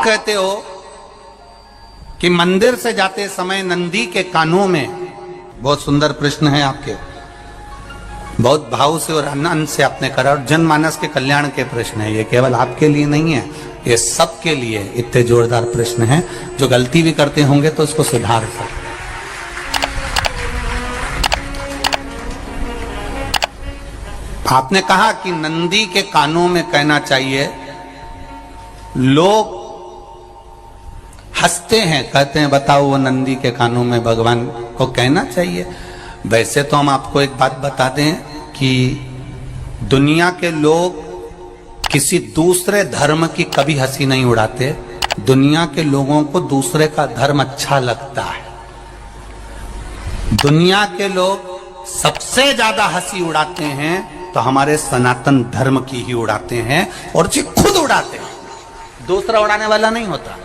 आप कहते हो कि मंदिर से जाते समय नंदी के कानों में, बहुत सुंदर प्रश्न है आपके, बहुत भाव से और आनंद से आपने करा, और जनमानस के कल्याण के प्रश्न है ये, केवल आपके लिए नहीं है, ये सबके लिए इतने जोरदार प्रश्न है। जो गलती भी करते होंगे तो उसको सुधार सकते। आपने कहा कि नंदी के कानों में कहना चाहिए, लोग हंसते हैं, कहते हैं बताओ वो नंदी के कानों में भगवान को कहना चाहिए। वैसे तो हम आपको एक बात बता दें कि दुनिया के लोग किसी दूसरे धर्म की कभी हंसी नहीं उड़ाते। दुनिया के लोगों को दूसरे का धर्म अच्छा लगता है। दुनिया के लोग सबसे ज्यादा हंसी उड़ाते हैं तो हमारे सनातन धर्म की ही उड़ाते हैं, और जी खुद उड़ाते हैं, दूसरा उड़ाने वाला नहीं होता।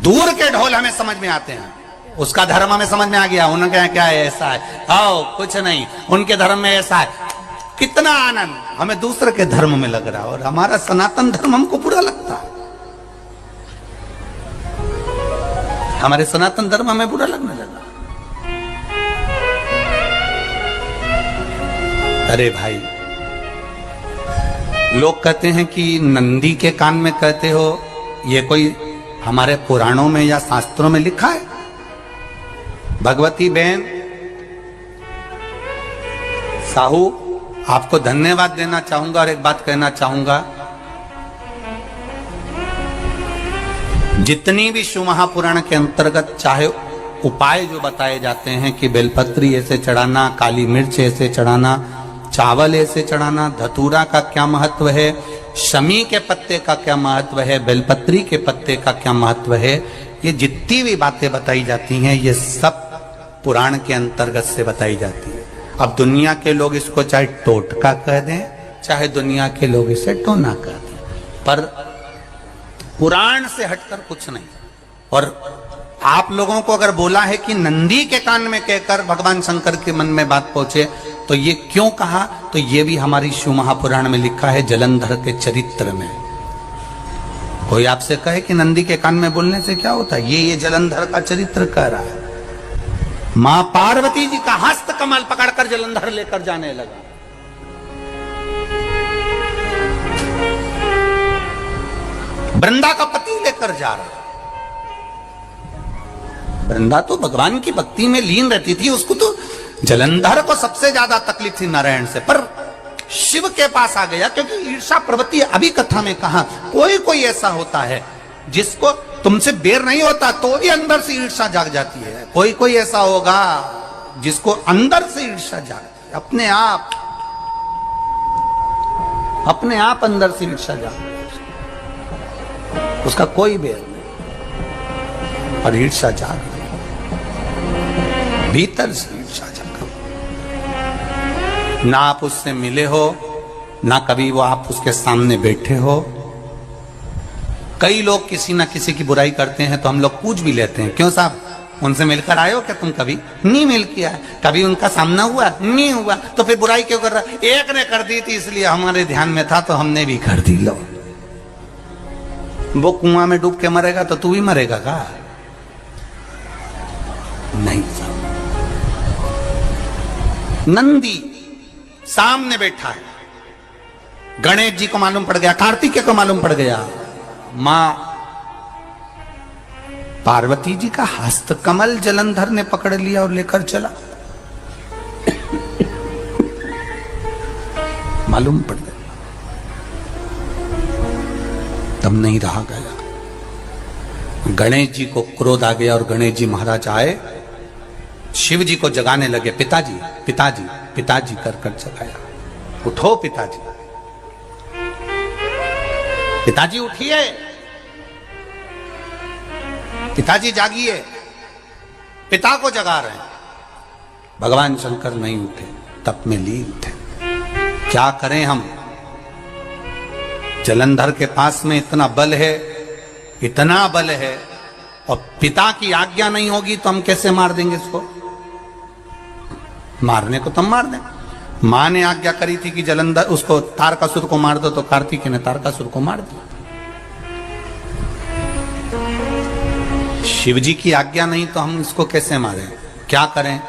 दूर के ढोल हमें समझ में आते हैं, उसका धर्म हमें समझ में आ गया, उनका क्या है, ऐसा है, आओ कुछ नहीं, उनके धर्म में ऐसा है, कितना आनंद हमें दूसरे के धर्म में लग रहा है, और हमारा सनातन धर्म हमको बुरा लगता है। हमारे सनातन धर्म हमें बुरा लगने लगा। अरे भाई, लोग कहते हैं कि नंदी के कान में कहते हो, ये कोई हमारे पुराणों में या शास्त्रों में लिखा है? भगवती बहन साहू, आपको धन्यवाद देना चाहूंगा और एक बात कहना चाहूंगा, जितनी भी शिव महापुराण के अंतर्गत चाहे उपाय जो बताए जाते हैं कि बेलपत्री ऐसे चढ़ाना, काली मिर्च ऐसे चढ़ाना, चावल ऐसे चढ़ाना, धतूरा का क्या महत्व है, शमी के पत्ते का क्या महत्व है, बेलपत्री के पत्ते का क्या महत्व है, ये जितनी भी बातें बताई जाती हैं ये सब पुराण के अंतर्गत से बताई जाती है। अब दुनिया के लोग इसको चाहे टोटका कह दें, चाहे दुनिया के लोग इसे टोना कह दें, पर पुराण से हटकर कुछ नहीं। और आप लोगों को अगर बोला है कि नंदी के कान में कहकर भगवान शंकर के मन में बात पहुंचे, तो ये क्यों कहा, तो ये भी हमारी शिव महापुराण में लिखा है, जलंधर के चरित्र में। कोई आपसे कहे कि नंदी के कान में बोलने से क्या होता है, ये जलंधर का चरित्र कह रहा है। मां पार्वती जी का हस्त कमल पकड़कर जलंधर लेकर जाने लगा। वृंदा का पति लेकर जा रहा। वृंदा तो भगवान की भक्ति में लीन रहती थी, उसको तो जलंधर को सबसे ज्यादा तकलीफ थी नारायण से, पर शिव के पास आ गया, क्योंकि ईर्षा प्रवृत्ति, अभी कथा में कहा, कोई कोई ऐसा होता है जिसको तुमसे बेर नहीं होता तो भी अंदर से ईर्षा जाग जाती है। कोई कोई ऐसा होगा जिसको अंदर से ईर्षा जागती है, अपने आप अंदर से ईर्षा जागती है, उसका कोई बेर नहीं, और ईर्षा जाग रही, भीतर से ईर्षा जाग। ना आप उससे मिले हो, ना कभी वो आप उसके सामने बैठे हो। कई लोग किसी ना किसी की बुराई करते हैं तो हम लोग पूछ भी लेते हैं, क्यों साहब उनसे मिलकर आए हो क्या तुम? कभी नहीं मिल किया, कभी उनका सामना हुआ नहीं हुआ, तो फिर बुराई क्यों कर रहा? एक ने कर दी थी इसलिए हमारे ध्यान में था तो हमने भी कर दी। लो, वो कुआं में डूब के मरेगा तो तू भी मरेगा का? नहीं साहब। नंदी सामने बैठा है, गणेश जी को मालूम पड़ गया, कार्तिकेय को मालूम पड़ गया, मां पार्वती जी का हस्त कमल जलंधर ने पकड़ लिया और लेकर चला। मालूम पड़ गया, तब नहीं रहा गया। गणेश जी को क्रोध आ गया और गणेश जी महाराज आए, शिव जी को जगाने लगे, पिताजी पिताजी पिताजी कर कर जगाया, उठो पिताजी, पिताजी उठिए, पिताजी जागिए, पिता को जगा रहे हैं। भगवान शंकर नहीं उठे, तप में लीन थे। क्या करें हम? जलंधर के पास में इतना बल है, इतना बल है, और पिता की आज्ञा नहीं होगी तो हम कैसे मार देंगे इसको? मारने को तो हम मार दें। मां ने आज्ञा करी थी कि जलंधर उसको तारकासुर को मार दो, तो कार्तिकेय ने तारकासुर को मार दिया। शिव जी की आज्ञा नहीं तो हम इसको कैसे मारें? क्या करें?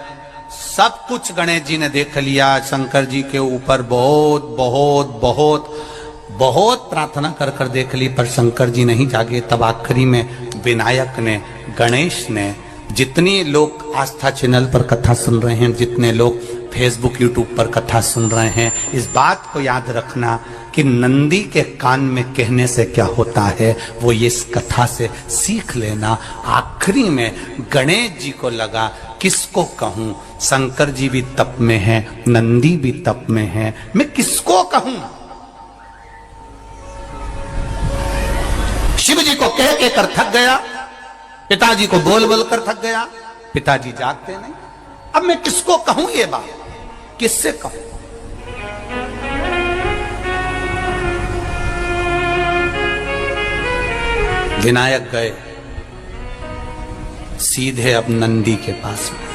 सब कुछ गणेश जी ने देख लिया, शंकर जी के ऊपर बहुत बहुत बहुत बहुत प्रार्थना कर कर देख ली, पर शंकर जी नहीं जागे। तब आखिरी में विनायक ने, गणेश ने, जितने लोग आस्था चैनल पर कथा सुन रहे हैं, जितने लोग फेसबुक यूट्यूब पर कथा सुन रहे हैं, इस बात को याद रखना कि नंदी के कान में कहने से क्या होता है वो ये इस कथा से सीख लेना। आखिरी में गणेश जी को लगा किसको कहूं, शंकर जी भी तप में है, नंदी भी तप में है, मैं किसको कहूं? शिव जी को कह के कर थक गया, पिताजी को बोल बोल कर थक गया, पिताजी जागते नहीं। अब मैं किसको कहूं ये बात, किससे कहूं? विनायक गए सीधे अब नंदी के पास में।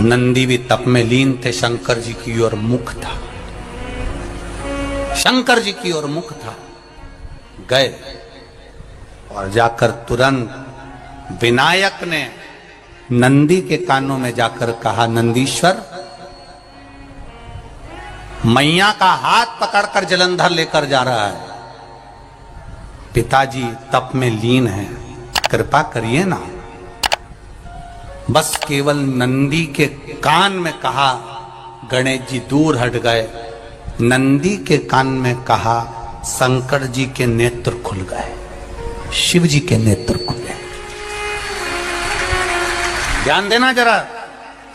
नंदी भी तप में लीन थे, शंकर जी की ओर मुख था, शंकर जी की ओर मुख था। गए और जाकर तुरंत विनायक ने नंदी के कानों में जाकर कहा, नंदीश्वर, मैया का हाथ पकड़कर जलंधर लेकर जा रहा है, पिताजी तप में लीन है, कृपा करिए ना। बस केवल नंदी के कान में कहा, गणेश जी दूर हट गए। नंदी के कान में कहा, शंकर जी के नेत्र खुल गए, शिव जी के नेत्र खुले। ध्यान देना जरा,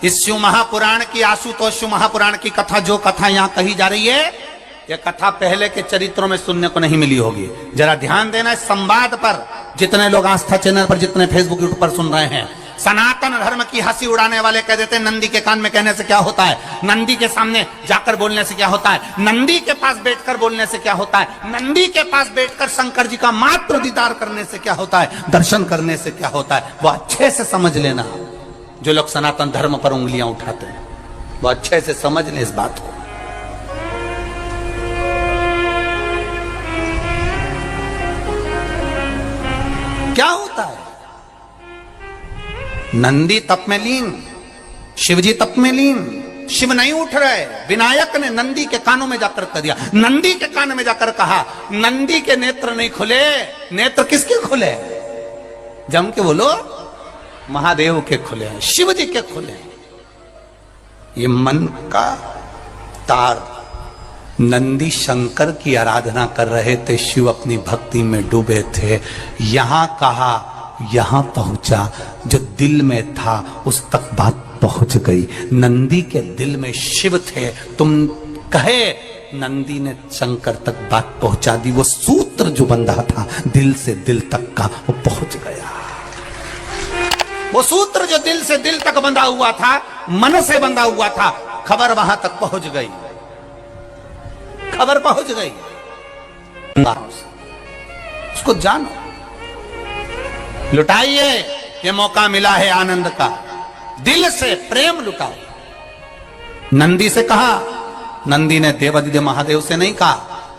इस शिव महापुराण की, आशुतोष शिव महापुराण की कथा, जो कथा यहां कही जा रही है, यह कथा पहले के चरित्रों में सुनने को नहीं मिली होगी। जरा ध्यान देना इस संवाद पर, जितने लोग आस्था चैनल पर, जितने फेसबुक यूट्यूब पर सुन रहे हैं। सनातन धर्म की हंसी उड़ाने वाले कह देते हैं नंदी के कान में कहने से क्या होता है, नंदी के सामने जाकर बोलने से क्या होता है, नंदी के पास बैठकर बोलने से क्या होता है, नंदी के पास बैठकर शंकर जी का मात्र दीदार करने से क्या होता है, दर्शन करने से क्या होता है। वो अच्छे से समझ लेना, जो लोग सनातन धर्म पर उंगलियां उठाते हैं, वो अच्छे से समझ ले इस बात को। क्या होता है? नंदी तप में लीन, शिवजी तप में लीन, शिव नहीं उठ रहे। विनायक ने नंदी के कानों में जाकर कह दिया, नंदी के कान में जाकर कहा, नंदी के नेत्र नहीं खुले। नेत्र किसके खुले? जम के बोलो, महादेव के खुले हैं, शिव जी के खुले हैं। ये मन का तार। नंदी शंकर की आराधना कर रहे थे, शिव अपनी भक्ति में डूबे थे। यहां कहा, यहां पहुंचा, जो दिल में था उस तक बात पहुंच गई। नंदी के दिल में शिव थे, तुम कहे, नंदी ने शंकर तक बात पहुंचा दी। वो सूत्र जो बंधा था दिल से दिल तक का, वो पहुंच गया। वो सूत्र जो दिल से दिल तक बंधा हुआ था, मन से बंधा हुआ था, खबर वहां तक पहुंच गई, खबर पहुंच गई। उसको जानो, लुटाइए, ये मौका मिला है आनंद का, दिल से प्रेम लुटाओ। नंदी से कहा, नंदी ने देवादिदेव महादेव से नहीं कहा,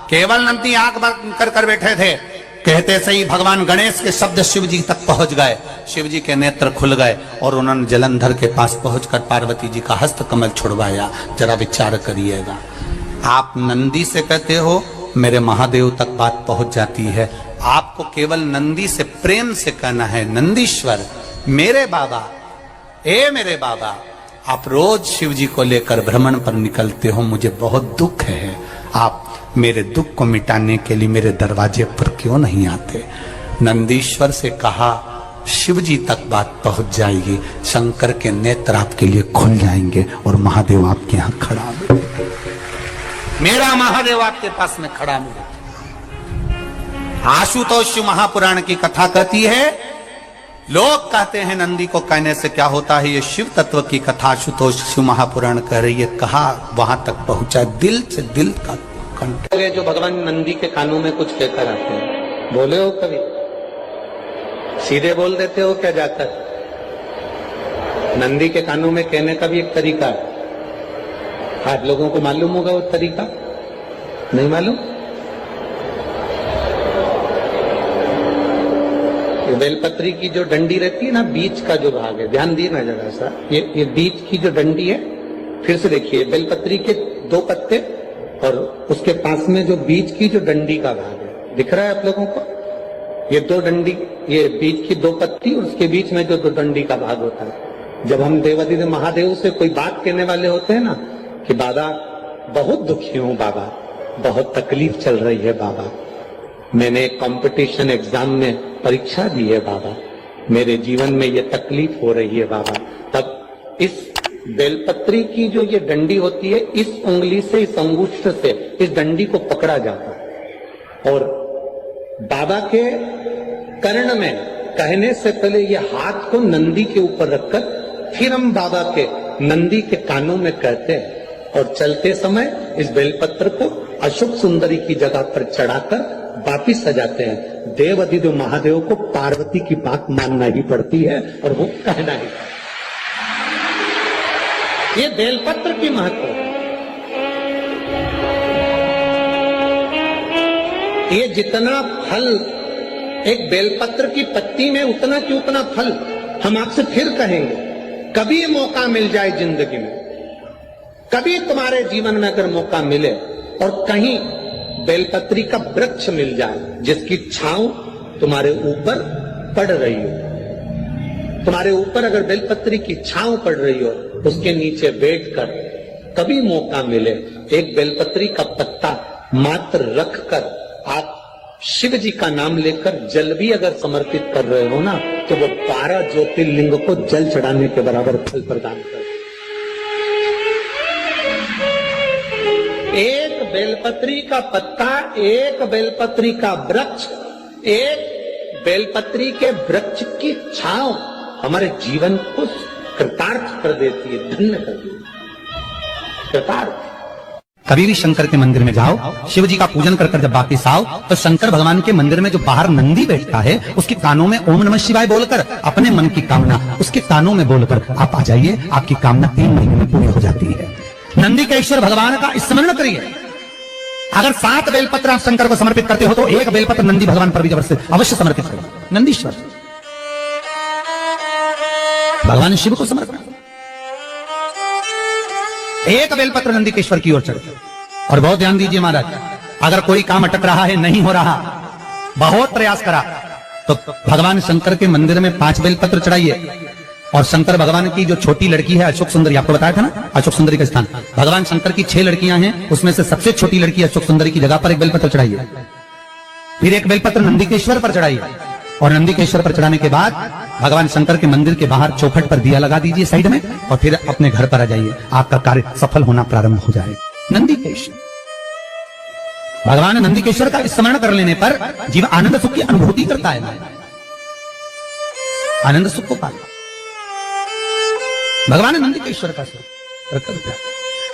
केवल नंदी आंख बंद कर कर बैठे थे। कहते से ही भगवान गणेश के शब्द शिव जी तक पहुंच गए, शिव जी के नेत्र खुल गए और उन्होंने जलंधर के पास पहुंचकर पार्वती जी का हस्त कमल छुड़वाया। जरा विचार करिएगा, आप नंदी से कहते हो मेरे महादेव तक बात पहुंच जाती है, आपको केवल नंदी से प्रेम से कहना है, नंदीश्वर मेरे बाबा, ए मेरे बाबा, आप रोज शिव जी को लेकर भ्रमण पर निकलते हो, मुझे बहुत दुख है, आप मेरे दुख को मिटाने के लिए मेरे दरवाजे पर क्यों नहीं आते? नंदीश्वर से कहा, शिव जी तक बात पहुंच जाएगी, शंकर के नेत्र आपके लिए खुल जाएंगे और महादेव आपके यहां खड़ा है। मेरा महादेव आपके पास में खड़ा मिले। आशुतोष शिव महापुराण की कथा कहती है, लोग कहते हैं नंदी को कहने से क्या होता है, ये शिव तत्व की कथा आशुतोष शिव महापुराण कह रही है। कहा वहां तक पहुंचा, दिल से दिल का कंठ। जो भगवान नंदी के कानों में कुछ कहकर आते हैं, बोले हो कभी? सीधे बोल देते हो क्या जाकर? नंदी के कानों में कहने का भी एक तरीका है। आप लोगों को मालूम होगा वो तरीका? नहीं मालूम? ये बेलपत्री की जो डंडी रहती है ना, बीच का जो भाग है, ध्यान दिए ना जरा सा, ये बीच की जो डंडी है, फिर से देखिए, बेलपत्री के 2 पत्ते और उसके पास में जो बीच की जो डंडी का भाग है, दिख रहा है आप लोगों को? ये 2 डंडी, ये बीच की 2 पत्ती और उसके बीच में जो 2 डंडी का भाग होता है। जब हम देवाधिदेव महादेव से कोई बात कहने वाले होते हैं ना कि बाबा बहुत दुखी हूं, बाबा बहुत तकलीफ चल रही है, बाबा मैंने एक कंपटीशन एग्जाम में परीक्षा दी है, बाबा मेरे जीवन में ये तकलीफ हो रही है, बाबा, तब इस बेलपत्री की जो ये डंडी होती है, इस उंगली से, इस अंगुष्ठ से इस डंडी को पकड़ा जाता है और बाबा के कर्ण में कहने से पहले ये हाथ को नंदी के ऊपर रखकर फिर हम बाबा के नंदी के कानों में कहते हैं और चलते समय इस बेलपत्र को अशोक सुंदरी की जगह पर चढ़ाकर वापिस सजाते हैं। देव अधिदेव महादेव को पार्वती की बात मानना ही पड़ती है और वो कहना ही। ये बेलपत्र की महत्व, ये जितना फल एक बेलपत्र की पत्ती में उतना की उतना फल। हम आपसे फिर कहेंगे, कभी मौका मिल जाए जिंदगी में, कभी तुम्हारे जीवन में अगर मौका मिले और कहीं बेलपत्री का वृक्ष मिल जाए जिसकी छांव तुम्हारे ऊपर पड़ रही हो, तुम्हारे ऊपर अगर बेलपत्री की छांव पड़ रही हो, उसके नीचे बैठकर कभी मौका मिले एक बेलपत्री का पत्ता मात्र रखकर आप शिव जी का नाम लेकर जल भी अगर समर्पित कर रहे हो ना, तो वो 12 ज्योतिर्लिंग को जल चढ़ाने के बराबर फल प्रदान कर। एक बेलपत्री का पत्ता, एक बेलपत्री का वृक्ष, एक बेलपत्री के वृक्ष की छांव हमारे जीवन को कृतार्थ कर देती है, धन्य कर देती है, कृतार्थ। कभी भी शंकर के मंदिर में जाओ, शिव जी का पूजन कर कर जब वापिस आओ, तो शंकर भगवान के मंदिर में जो बाहर नंदी बैठता है, उसके कानों में ओम नमः शिवाय बोलकर अपने मन की कामना उसके कानों में बोलकर आप आ जाइए, आपकी कामना 3 महीने में पूरी हो जाती है। नंदी के ईश्वर भगवान का स्मरण करिए। अगर 7 बेलपत्र आप शंकर को समर्पित करते हो तो 1 बेलपत्र नंदी भगवान पर भी अवश्य समर्पित करो। नंदीश्वर भगवान शिव को समर्पित, 1 बेलपत्र नंदी के ईश्वर की ओर चढ़े। और बहुत ध्यान दीजिए महाराज, अगर कोई काम अटक रहा है, नहीं हो रहा, बहुत प्रयास करा, तो भगवान शंकर के मंदिर में 5 बेलपत्र चढ़ाइए। और शंकर भगवान की जो छोटी लड़की है अशोक सुंदरी, आपको बताया था ना अशोक सुंदरी का स्थान, भगवान शंकर की 6 लड़कियां हैं, उसमें से सबसे छोटी लड़की अशोक सुंदरी की जगह पर 1 बेलपत्र चढ़ाइए। फिर 1 बेलपत्र नंदीकेश्वर पर चढ़ाइए और नंदीकेश्वर पर चढ़ाने के बाद भगवान शंकर के मंदिर के बाहर चौखट पर दिया लगा दीजिए साइड में, और फिर अपने घर पर आ जाइए, आपका कार्य सफल होना प्रारंभ हो जाए। नंदीकेश्वर भगवान नंदीकेश्वर का स्मरण कर लेने पर जीव आनंद सुख की अनुभूति करता है, आनंद सुख को पाता। भगवान नंदीकेश्वर का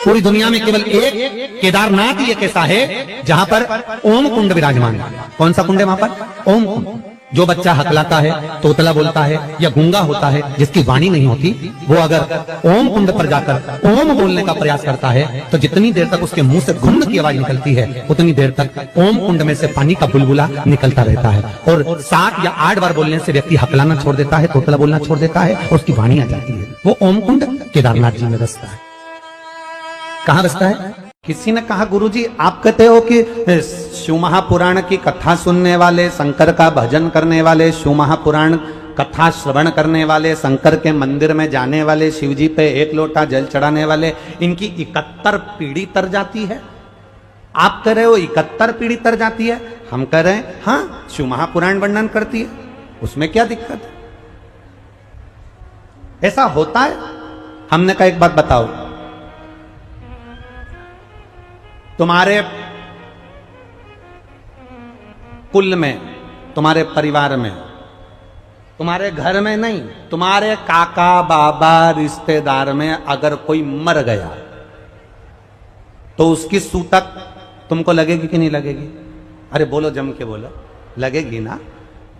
पूरी दुनिया में केवल एक केदारनाथ ही एक ऐसा है जहां पर ओम कुंड विराजमान है। कौन सा कुंड है वहां पर? ओम कुंड। जो बच्चा हकलाता है, तोतला बोलता है या गूंगा होता है, जिसकी वाणी नहीं होती, वो अगर ओम कुंड पर जाकर ओम बोलने का प्रयास करता है तो जितनी देर तक उसके मुंह से घुन्न की आवाज निकलती है, उतनी देर तक ओम कुंड में से पानी का बुलबुला निकलता रहता है। और 7 या 8 बार बोलने से व्यक्ति हकलाना छोड़ देता है, तोतला बोलना छोड़ देता है और उसकी वाणी आ जाती है। वो ओम कुंड केदारनाथ जी में बसता है। कहां बसता है? किसी ने कहा, गुरुजी आप कहते हो कि शिव महापुराण की कथा सुनने वाले, शंकर का भजन करने वाले, शिव महापुराण कथा श्रवण करने वाले, शंकर के मंदिर में जाने वाले, शिव जी पे 1 लोटा जल चढ़ाने वाले, इनकी 71 पीढ़ी तर जाती है। आप कह रहे हो 71 पीढ़ी तर जाती है, हम कह रहे हैं हाँ शिव महापुराण वर्णन करती है, उसमें क्या दिक्कत है? ऐसा होता है? हमने कहा एक बात बताओ, तुम्हारे कुल में, तुम्हारे परिवार में, तुम्हारे घर में नहीं, तुम्हारे काका बाबा रिश्तेदार में अगर कोई मर गया तो उसकी सूतक तुमको लगेगी कि नहीं लगेगी? अरे बोलो, जम के बोलो, लगेगी ना।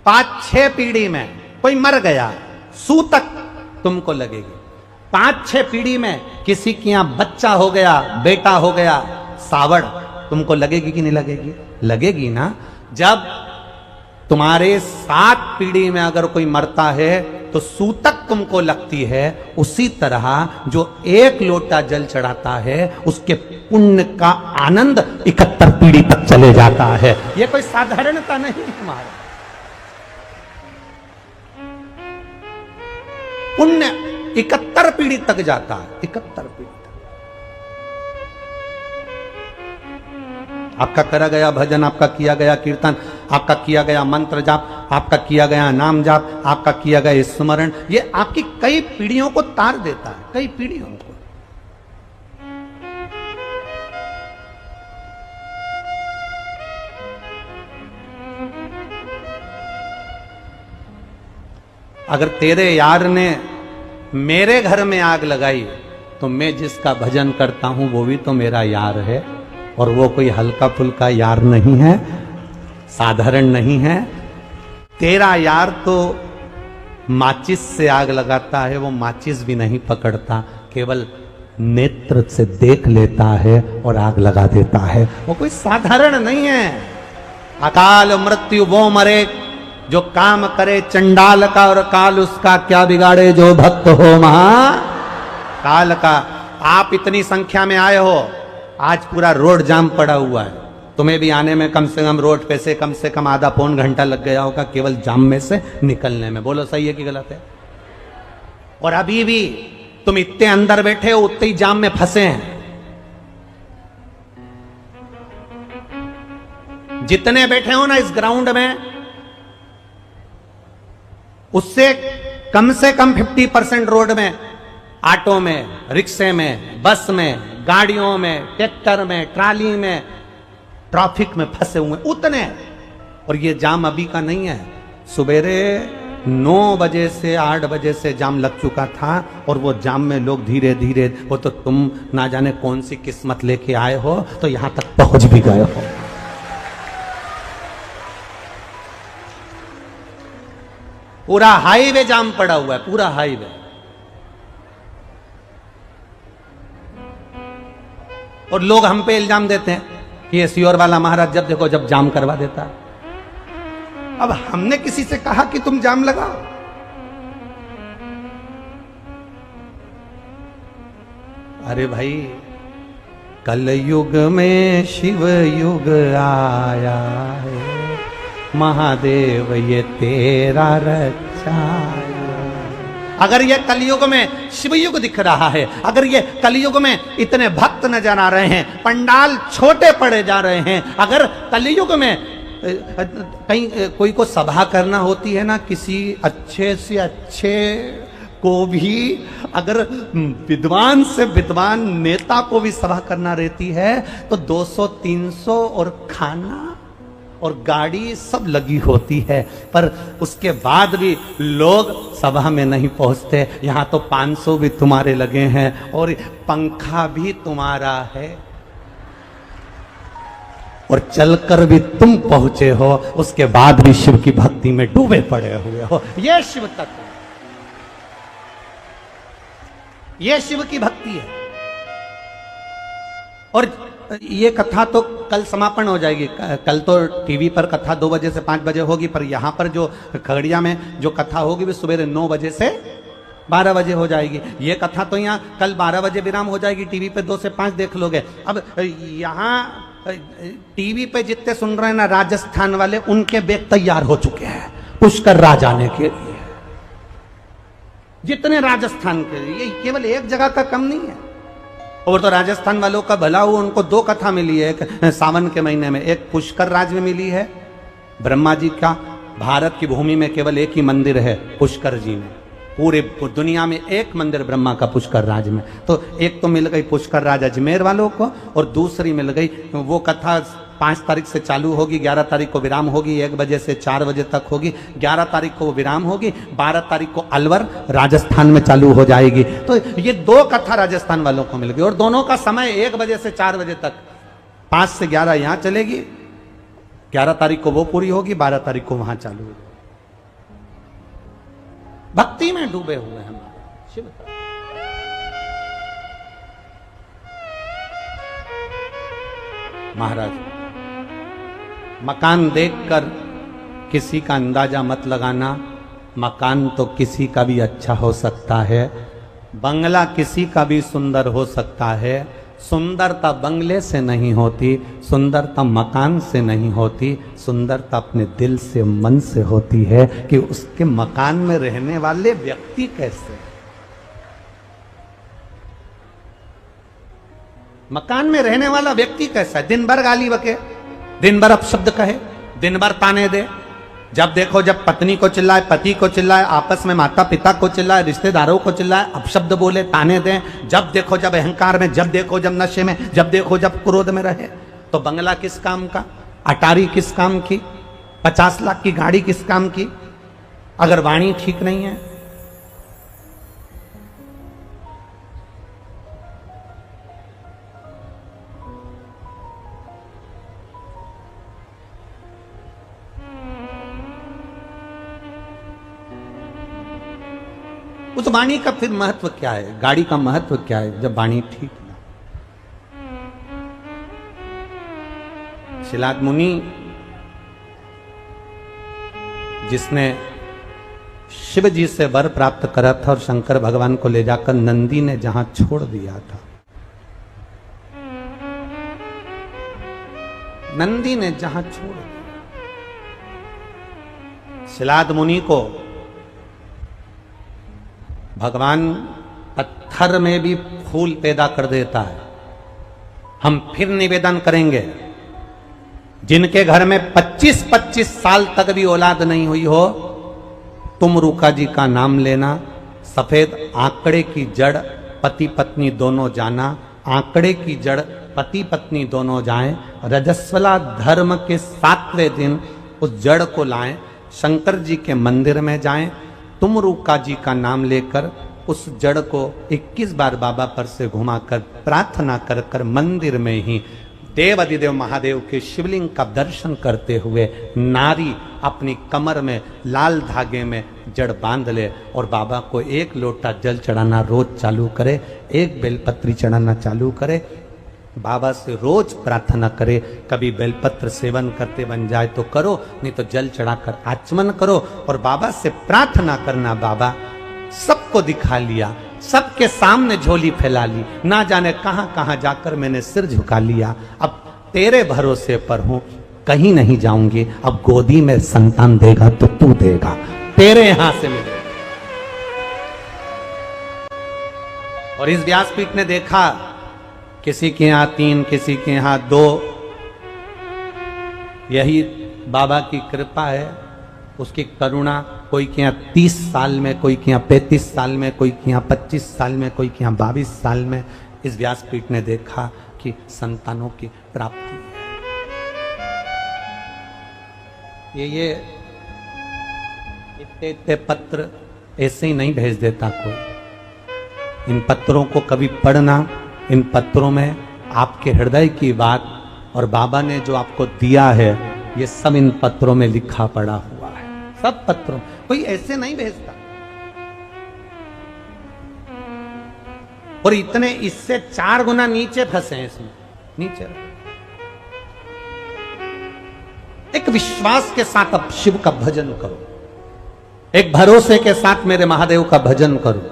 5-6 पीढ़ी में कोई मर गया, सूतक तुमको लगेगी। 5-6 पीढ़ी में किसी के यहां बच्चा हो गया, बेटा हो गया, सावड़ तुमको लगेगी कि नहीं लगेगी? लगेगी ना। जब तुम्हारे 7 पीढ़ी में अगर कोई मरता है तो सूतक तुमको लगती है, उसी तरह जो 1 लोटा जल चढ़ाता है उसके पुण्य का आनंद 71 पीढ़ी तक चले जाता है। यह कोई साधारणता नहीं है हमारा। पुण्य 71 पीढ़ी तक जाता है, 71 पीढ़ी तक। आपका करा गया भजन, आपका किया गया कीर्तन, आपका किया गया मंत्र जाप, आपका किया गया नाम जाप, आपका किया गया स्मरण, ये आपकी कई पीढ़ियों को तार देता है, कई पीढ़ियों को। अगर तेरे यार ने मेरे घर में आग लगाई तो मैं जिसका भजन करता हूं वो भी तो मेरा यार है, और वो कोई हल्का फुल्का यार नहीं है, साधारण नहीं है। तेरा यार तो माचिस से आग लगाता है, वो माचिस भी नहीं पकड़ता, केवल नेत्र से देख लेता है और आग लगा देता है। वो कोई साधारण नहीं है। अकाल मृत्यु वो मरे जो काम करे चंडाल का, और काल उसका क्या बिगाड़े जो भक्त हो महा काल का। आप इतनी संख्या में आए हो, आज पूरा रोड जाम पड़ा हुआ है, तुम्हें भी आने में कम से कम रोड पे से कम आधा पौन घंटा लग गया होगा केवल जाम में से निकलने में। बोलो सही है कि गलत है? और अभी भी तुम इतने अंदर बैठे हो, उतने ही जाम में फंसे हैं। जितने बैठे हो ना इस ग्राउंड में, उससे कम 50% रोड में, ऑटो में, रिक्शे में, बस में, गाड़ियों में, ट्रैक्टर में, ट्राली में, ट्रैफिक में फंसे हुए उतने। और ये जाम अभी का नहीं है, सवेरे 9 बजे से 8 बजे से जाम लग चुका था, और वो जाम में लोग धीरे धीरे, वो तो तुम ना जाने कौन सी किस्मत लेके आए हो तो यहां तक पहुंच भी गए हो। पूरा हाईवे जाम पड़ा हुआ है, पूरा हाईवे। और लोग हम पे इल्जाम देते हैं कि ये सियोर वाला महाराज जब देखो जब जाम करवा देता है। अब हमने किसी से कहा कि तुम जाम लगाओ? अरे भाई, कलयुग में शिव युग आया है, महादेव ये तेरा रक्षाया। अगर ये कलयुग में शिवयुग दिख रहा है, अगर ये कलयुग में इतने भक्त नजर आ रहे हैं, पंडाल छोटे पड़े जा रहे हैं, अगर कलयुग में कहीं कोई को सभा करना होती है ना, किसी अच्छे से अच्छे को भी, अगर विद्वान से विद्वान नेता को भी सभा करना रहती है तो 200-300 और खाना और गाड़ी सब लगी होती है, पर उसके बाद भी लोग सभा में नहीं पहुंचते। यहां तो 500 भी तुम्हारे लगे हैं और पंखा भी तुम्हारा है, और चलकर भी तुम पहुंचे हो, उसके बाद भी शिव की भक्ति में डूबे पड़े हुए हो। यह शिव तत्व, यह शिव की भक्ति है। और ये कथा तो कल समापन हो जाएगी। कल तो टीवी पर कथा 2 बजे से 5 बजे होगी, पर यहां पर जो खगड़िया में जो कथा होगी वो सुबह 9 बजे से 12 बजे हो जाएगी। ये कथा तो यहाँ कल 12 बजे विराम हो जाएगी, टीवी पे 2 से 5 देख लोगे। अब यहाँ टीवी पे जितने सुन रहे हैं ना राजस्थान वाले, उनके बैग तैयार हो चुके हैं पुष्कर राज आने के लिए। जितने राजस्थान के, ये केवल एक जगह का कम नहीं है। और तो राजस्थान वालों का भला हुआ, उनको 2 कथा मिली है, एक सावन के महीने में, एक पुष्कर राज में मिली है ब्रह्मा जी का। भारत की भूमि में केवल एक ही मंदिर है पुष्कर जी में, पूरे दुनिया में एक मंदिर ब्रह्मा का पुष्कर राज में। तो एक तो मिल गई पुष्कर राज अजमेर वालों को, और दूसरी मिल गई वो कथा 5 तारीख से चालू होगी, 11 तारीख को विराम होगी, 1 बजे से 4 बजे तक होगी। 11 तारीख को विराम होगी, 12 तारीख को अलवर राजस्थान में चालू हो जाएगी। तो ये 2 कथा राजस्थान वालों को मिल गई, और दोनों का समय 1 बजे से 4 बजे तक, 5 से 11 यहां चलेगी, 11 तारीख को वो पूरी होगी, 12 तारीख को वहां चालू होगी। भक्ति में डूबे हुए हैं हमारे शिव। महाराज मकान देखकर किसी का अंदाजा मत लगाना, मकान तो किसी का भी अच्छा हो सकता है, बंगला किसी का भी सुंदर हो सकता है। सुंदरता बंगले से नहीं होती, सुंदरता मकान से नहीं होती, सुंदरता अपने दिल से, मन से होती है कि उसके मकान में रहने वाले व्यक्ति कैसे, मकान में रहने वाला व्यक्ति कैसा है। दिन भर गाली बके, दिन भर अपशब्द कहे, दिन भर ताने दे, जब देखो जब पत्नी को चिल्लाए, पति को चिल्लाए, आपस में माता पिता को चिल्लाए, रिश्तेदारों को चिल्लाए, अपशब्द बोले, ताने दें, जब देखो जब अहंकार में, जब देखो जब नशे में, जब देखो जब क्रोध में रहे, तो बंगला किस काम का, अटारी किस काम की, 50 लाख की गाड़ी किस काम की, अगर वाणी ठीक नहीं है। उस वाणी का फिर महत्व क्या है, गाड़ी का महत्व क्या है जब वाणी ठीक ना। शिलाद मुनि जिसने शिव जी से वर प्राप्त करा था और शंकर भगवान को ले जाकर नंदी ने जहां छोड़ दिया था, नंदी ने जहां छोड़ दिया, शिलाद मुनि को भगवान पत्थर में भी फूल पैदा कर देता है। हम फिर निवेदन करेंगे, जिनके घर में 25-25 साल तक भी औलाद नहीं हुई हो, तुम रूका जी का नाम लेना। सफेद आंकड़े की जड़ पति पत्नी दोनों जाना, आंकड़े की जड़ पति पत्नी दोनों जाएं, रजस्वला धर्म के 7वें दिन उस जड़ को लाएं, शंकर जी के मंदिर में जाएं, तुम रूका जी का नाम लेकर उस जड़ को 21 बार बाबा पर से घुमाकर प्रार्थना कर कर मंदिर में ही देव अधिदेव महादेव के शिवलिंग का दर्शन करते हुए नारी अपनी कमर में लाल धागे में जड़ बांध ले और बाबा को 1 लोटा जल चढ़ाना रोज चालू करे, 1 बेलपत्री चढ़ाना चालू करे, बाबा से रोज प्रार्थना करे। कभी बेलपत्र सेवन करते बन जाए तो करो, नहीं तो जल चढ़ाकर आचमन करो और बाबा से प्रार्थना करना, बाबा सबको दिखा लिया, सबके सामने झोली फैला ली, ना जाने कहां कहां जाकर मैंने सिर झुका लिया, अब तेरे भरोसे पर हूं, कहीं नहीं जाऊंगी, अब गोदी में संतान देगा तो तू देगा, तेरे यहां से मिलेगा। और इस व्यासपीठ ने देखा, किसी के यहां 3, किसी के यहां 2, यही बाबा की कृपा है, उसकी करुणा। कोई के यहाँ 30 साल में, कोई के यहाँ 35 साल में, कोई के यहाँ 25 साल में, कोई के यहाँ 22 साल में इस व्यासपीठ ने देखा कि संतानों की प्राप्ति है। ये इतने पत्र ऐसे ही नहीं भेज देता कोई। इन पत्रों को कभी पढ़ना, इन पत्रों में आपके हृदय की बात और बाबा ने जो आपको दिया है, ये सब इन पत्रों में लिखा पड़ा हुआ है, सब पत्रों, कोई ऐसे नहीं भेजता। और इतने इससे 4 गुना नीचे फंसे हैं इसमें, नीचे। एक विश्वास के साथ अब शिव का भजन करो, एक भरोसे के साथ मेरे महादेव का भजन करो।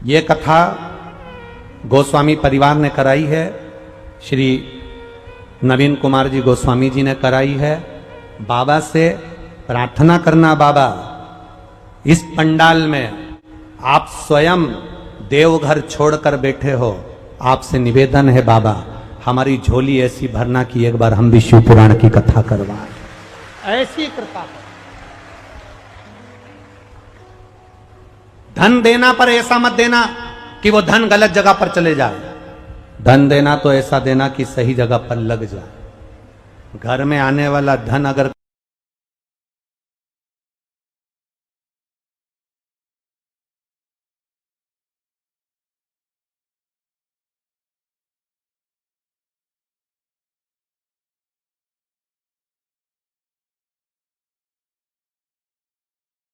ये कथा गोस्वामी परिवार ने कराई है, श्री नवीन कुमार जी गोस्वामी जी ने कराई है। बाबा से प्रार्थना करना, बाबा इस पंडाल में आप स्वयं देवघर छोड़कर बैठे हो, आपसे निवेदन है बाबा हमारी झोली ऐसी भरना कि एक बार हम भी शिव पुराण की कथा करवाएं, ऐसी कृपा। धन देना पर ऐसा मत देना कि वो धन गलत जगह पर चले जाए, धन देना तो ऐसा देना कि सही जगह पर लग जाए। घर में आने वाला धन अगर